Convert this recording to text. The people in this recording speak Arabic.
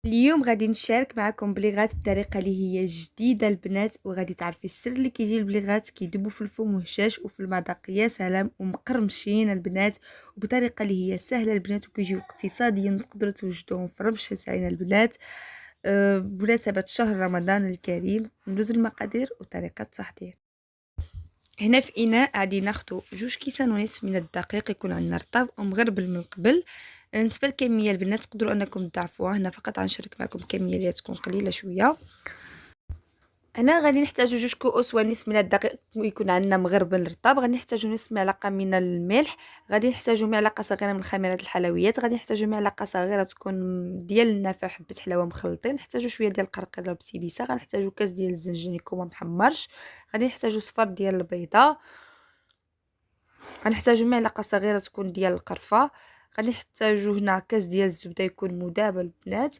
اليوم غادي نشارك معكم بليغات بطريقه اللي هي جديده البنات، وغادي تعرفي السر اللي كيجي البليغات كيدوبوا في الفم وهشاش وفي المذاق يا سلام ومقرمشين البنات، وبطريقه اللي هي سهله البنات وكيجيو اقتصاديا تقدروا توجدوهم في رمشه عين البنات. بمناسبه شهر رمضان الكريم. ندوز المقادير وطريقه التحضير. هنا في اناء غادي ناخدو 2 كيسان ونصف من الدقيق يكون عندنا رطب ومغربل من قبل. بالنسبه للكميه البنات تقدروا انكم تضاعفوها، هنا فقط غنشارك معكم الكميه اللي تكون قليله شويه. هنا غادي نحتاجو 2 كؤوس ونصف من الدقيق ويكون عندنا مغربل رطب. غادي نحتاجو نصف معلقه من الملح. غادي نحتاجو معلقه صغيره من خميره الحلويات. غادي نحتاجو معلقه صغيره تكون ديال النافع حبه حلاوه مخلطين. نحتاجو شويه ديال القرقره بسيبيسه. غنحتاجو كاس ديال الزنجان يكون محمرش. غادي نحتاجو صفر ديال البيضه. غنحتاجو معلقه صغيره تكون ديال القرفه. غادي نحتاجو هنا كاس ديال الزبده يكون مذاب البنات.